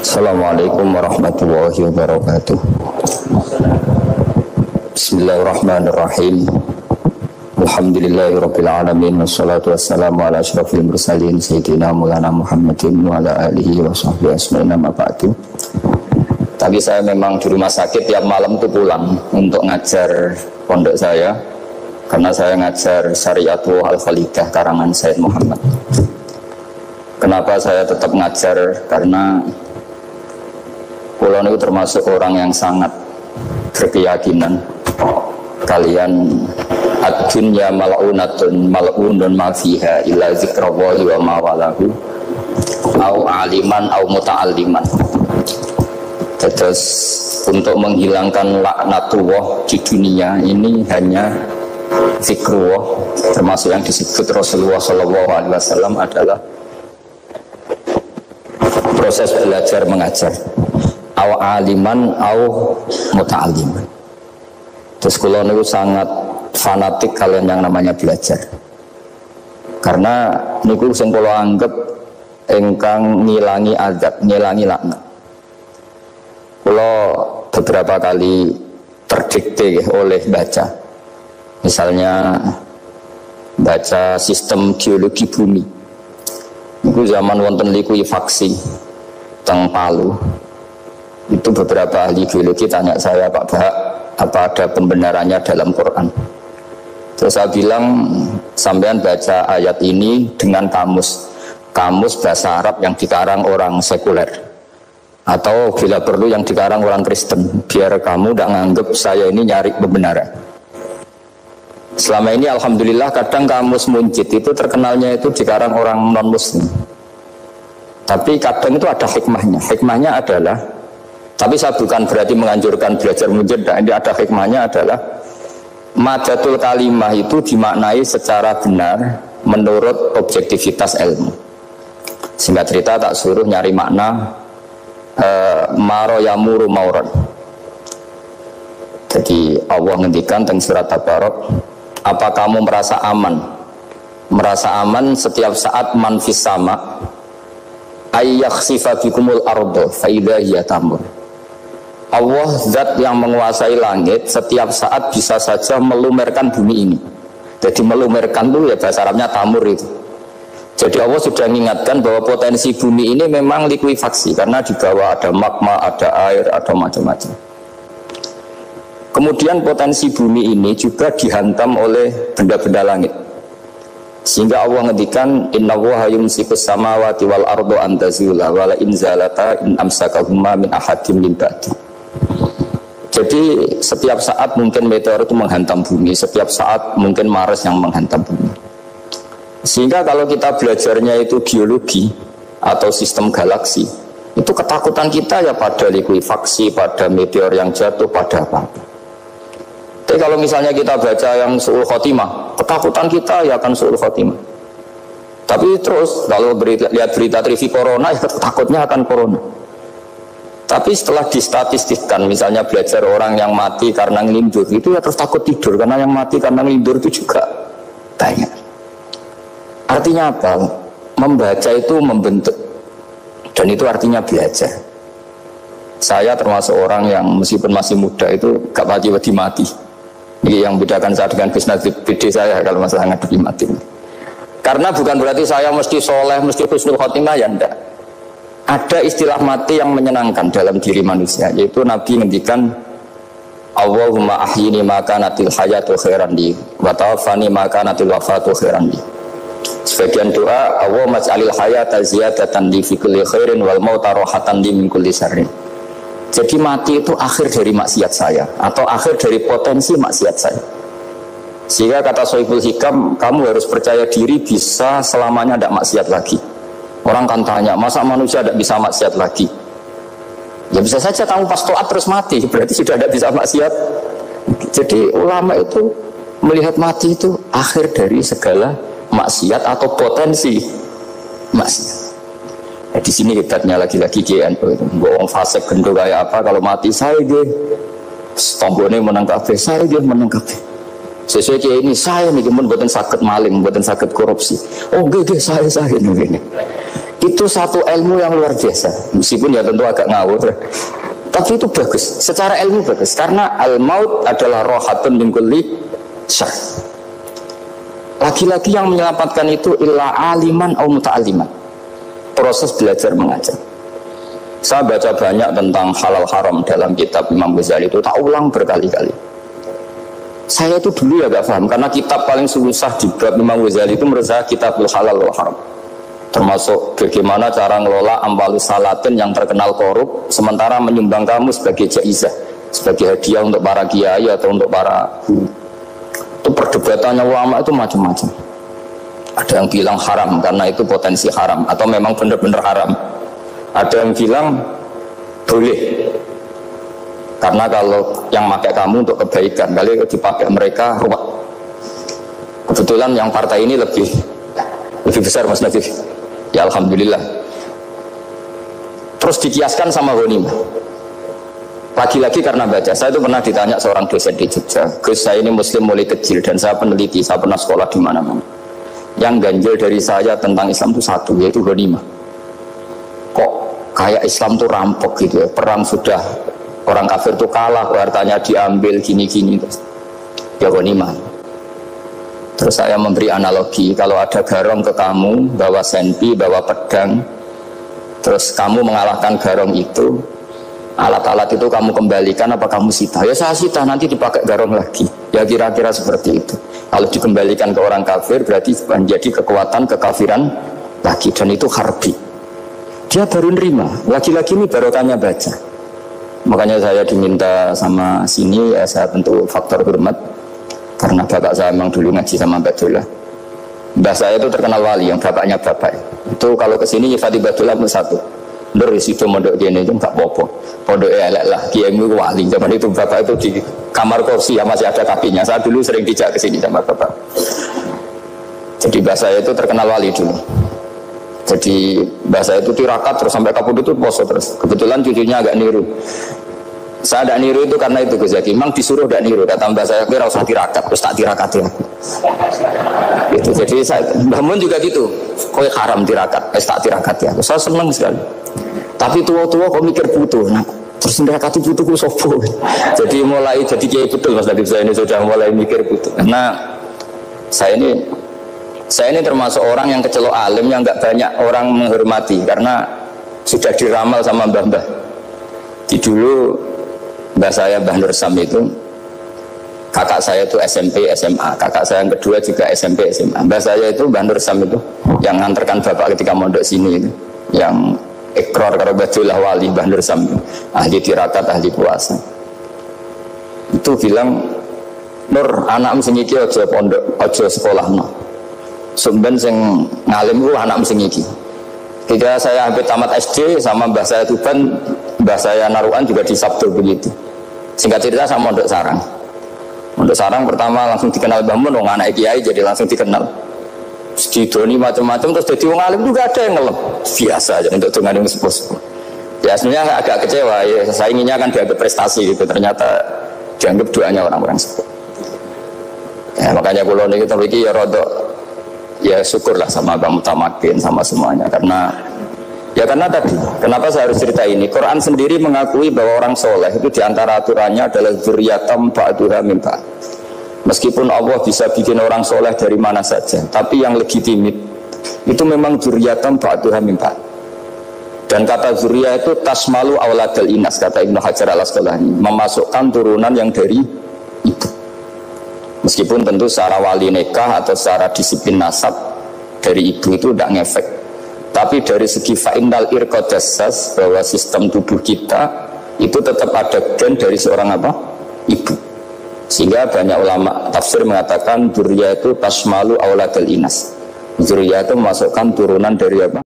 Assalamualaikum warahmatullahi wabarakatuh. Bismillahirrahmanirrahim. Alhamdulillahirabbil alamin wassalatu wassalamu ala asyrofil mursalin sayyidina Maulana Muhammadin wa ala alihi wa sahbihi ajmain amma ba'du. Tapi saya memang di rumah sakit tiap malam itu pulang untuk ngajar pondok saya, karena saya ngajar Syariatu Al-Khalidah karangan Sayyid Muhammad. Kenapa saya tetap ngajar? Karena pulau itu termasuk orang yang sangat berkeyakinan kalian ad-dunya mal'unatun mal'unun ma fiha illa zikrallahi wa ma walahu au aliman au muta'alliman. Terus untuk menghilangkan laknatullah di dunia ini hanya zikrullah, termasuk yang disebut Rasulullah SAW adalah proses belajar mengajar, au aliman au muta'alliman. Terus kula niku sangat fanatik kalian yang namanya belajar, karena niku sing kula anggap ingkang ngilangi azab, ngilangi laknat. Kula beberapa kali terdikte oleh baca, misalnya baca sistem geologi bumi. Niku zaman wonten likuifaksi teng Palu. Itu beberapa ahli geologi tanya saya, Pak Bahak, apa ada pembenarannya dalam Quran? Terus saya bilang, sampean baca ayat ini dengan kamus bahasa Arab yang dikarang orang sekuler, atau bila perlu yang dikarang orang Kristen, biar kamu tidak nganggep saya ini nyari pembenaran. Selama ini alhamdulillah kadang kamus Munjid itu terkenalnya itu dikarang orang non muslim, tapi kadang itu ada hikmahnya. Hikmahnya adalah, tapi saya bukan berarti menganjurkan belajar Munjid, ini ada hikmahnya adalah madatul kalimah itu dimaknai secara benar menurut objektivitas ilmu. Singkat cerita tak suruh nyari makna maro yamuru mauron. Jadi Allah ngendikan teng surat Tabarok, apa kamu merasa aman? Merasa aman setiap saat man fis sama ayyakhsifa bikumul ardo fa idza hiya tamur. Allah zat yang menguasai langit setiap saat bisa saja melumerkan bumi ini. Jadi melumerkan itu ya bahasa Arabnya tamur itu. Jadi Allah sudah mengingatkan bahwa potensi bumi ini memang likuifaksi, karena di bawah ada magma, ada air, ada macam-macam. Kemudian potensi bumi ini juga dihantam oleh benda-benda langit, sehingga Allah ngendikan innallaha yumsikus samawati wal ardo an tazula wa la in zalata in amsakahuma min ahadin min ba'di. Jadi setiap saat mungkin meteor itu menghantam bumi, setiap saat mungkin Mars yang menghantam bumi. Sehingga kalau kita belajarnya itu geologi atau sistem galaksi, itu ketakutan kita ya pada likuifaksi, pada meteor yang jatuh, pada apa-apa. Tapi kalau misalnya kita baca yang su'ul khotimah, ketakutan kita ya akan su'ul khotimah. Tapi terus kalau lihat berita TV corona, ya takutnya akan corona. Tapi setelah distatistikkan, misalnya belajar orang yang mati karena ngelindur, itu ya terus takut tidur, karena yang mati karena ngelindur itu juga banyak. Artinya apa? Membaca itu membentuk, dan itu artinya belajar. Saya termasuk orang yang meskipun masih muda itu gak pati-pati mati. Ini yang membedakan saya dengan bisnis PD saya kalau masalah ngadepi mati. Karena bukan berarti saya mesti soleh, mesti husnul khotimah, ya enggak. Ada istilah mati yang menyenangkan dalam diri manusia, yaitu Nabi ngendikan Allahumma ahyini maka natil hayatu khairan li wa tawaffani maka natil wafatu khairan li. Sebagian doa Allahumma ja'alil hayata ziyadatan li fi kulli khairin wal mauta rahatan li min kulli syarrin. Jadi mati itu akhir dari maksiat saya, atau akhir dari potensi maksiat saya. Sehingga kata Sohibul Hikam, kamu harus percaya diri bisa selamanya tidak maksiat lagi. Orang kan tanya, masa manusia tidak bisa maksiat lagi? Ya bisa saja kamu pas toat terus mati, berarti sudah tidak bisa maksiat. Jadi ulama itu melihat mati itu akhir dari segala maksiat atau potensi maksiat. Di sini hebatnya lagi-lagi GNU itu. Bohong fase gendo kayak apa, kalau mati saya dia tombone menang kabeh, saya dia menang kabeh. Sesuai kayak ini saya nih, kemudian buatan sakit maling, buatan sakit korupsi. Oh gede saya ini. Itu satu ilmu yang luar biasa, meskipun ya tentu agak ngawur, tapi itu bagus, secara ilmu bagus, karena al-maut adalah rohatun min kulli syarr. Lagi-lagi yang menyelamatkan itu illa aliman atau muta'aliman, proses belajar mengajar. Saya baca banyak tentang halal haram dalam kitab Imam Ghazali itu, tak ulang berkali-kali. Saya itu dulu ya gak paham, karena kitab paling susah di bab Imam Ghazali itu menurut saya kitabul halal wal haram, termasuk bagaimana cara ngelola amwalus salatin yang terkenal korup, sementara menyumbang kamu sebagai jaizah, sebagai hadiah untuk para kiai atau untuk para guru. Itu perdebatannya ulama itu macam-macam. Ada yang bilang haram karena itu potensi haram, atau memang benar-benar haram. Ada yang bilang boleh, karena kalau yang pakai kamu untuk kebaikan, kali dipakai mereka ruwet. Kebetulan yang partai ini lebih besar Mas Nabi. Ya alhamdulillah. Terus dikiaskan sama ghanimah. Lagi-lagi karena baca, saya itu pernah ditanya seorang dosen di Jogja, Gus, saya ini muslim mulai kecil dan saya peneliti, saya pernah sekolah di mana-mana. Yang ganjil dari saya tentang Islam itu satu, yaitu ghanimah. Kok kayak Islam itu rampok gitu ya, perang sudah, orang kafir itu kalah, hartanya diambil gini-gini, ya ghanimah. Terus saya memberi analogi, kalau ada garong ke kamu, bawa senpi, bawa pedang, terus kamu mengalahkan garong itu, alat-alat itu kamu kembalikan apa kamu sita? Ya saya sita, nanti dipakai garong lagi. Ya kira-kira seperti itu. Kalau dikembalikan ke orang kafir, berarti menjadi kekuatan kekafiran lagi, dan itu harbi. Dia baru nerima, lagi-lagi ini barokahnya baca. Makanya saya diminta sama sini, ya saya tentu faktor hormat. Karena bapak saya memang dulu ngaji sama Mbak Dola. Mbak saya itu terkenal wali, yang bapaknya bapak. Itu kalau kesini Fatih Mbak Dola pun satu. Nur situ mondok dia ini enggak apa-apa. Pondok elek lah, kiaimu wali. Zaman itu bapak itu di kamar kursi ya masih ada kakinya. Saya dulu sering dijak ke sini sama bapak. Jadi Mbak saya itu terkenal wali dulu. Jadi Mbak saya itu tirakat terus sampai kabut itu poso terus. Kebetulan cucunya agak niru. Saya tidak niru itu karena itu Gus Zaki. Memang disuruh tidak niru. Kata Mbak saya, kira usah tirakat, terus tak tirakat ya. Gitu. Jadi saya, Mbak Mun juga gitu. Kok haram tirakat, tak tirakat ya. Saya senang sekali. Tapi tua-tua kok mikir butuh. Nah, terus tirakati butuhku sopo. Jadi mulai jadi kiai betul Mas Nadib, saya ini sudah mulai mikir butuh. Karena saya ini termasuk orang yang kecelok alim yang nggak banyak orang menghormati karena sudah diramal sama mbah-mbah. Di dulu mbah saya Mbah Nur Sam itu, kakak saya itu SMP SMA, kakak saya yang kedua juga SMP SMA. Mbah saya itu Mbah Nur Sam itu yang nganterkan bapak ketika mondok sini itu, yang ikrar karo Badullah wali Mbah Nur Sam itu, ahli tirakat, ahli puasa. Itu bilang, Nur anak sing iki aja pondok, aja sekolah no. Sumben sing ngalim ku anak sing iki. Ketika saya hampir tamat SD sama mbah saya Tuban, mbah saya Naruan juga di Sabtu begitu. Singkat cerita sama Mondok Sarang. Mondok Sarang pertama langsung dikenal Mbah Mun, wong anak kiai jadi langsung dikenal. Didoni macam-macam terus jadi wong alim juga ada yang ngelem. Biasa aja untuk dengan yang sepuh-sepuh. Ya sebenarnya agak kecewa ya, saya inginnya kan dianggap prestasi gitu, ternyata dianggap doanya orang-orang sepuh. Ya makanya kalau ini kita begini ya rodok, ya syukurlah sama Bang Mutamakin sama semuanya karena tadi kenapa saya harus cerita ini. Quran sendiri mengakui bahwa orang soleh itu diantara aturannya adalah dzurriyatan ba'duha min ba'd. Meskipun Allah bisa bikin orang soleh dari mana saja, tapi yang legitimit itu memang dzurriyatan ba'duha min ba'd. Dan kata dzurriyah itu tasmalu auladal inas, kata Ibnu Hajar al-Asqalani, memasukkan turunan yang dari ibu. Meskipun tentu secara wali nikah atau secara disiplin nasab dari ibu itu tidak ngefek, tapi dari segi fa'innal irqadassas, bahwa sistem tubuh kita itu tetap ada gen dari seorang apa? Ibu. Sehingga banyak ulama tafsir mengatakan dzurriyah itu tasmalu auladal inas. Dzurriyah itu memasukkan turunan dari apa?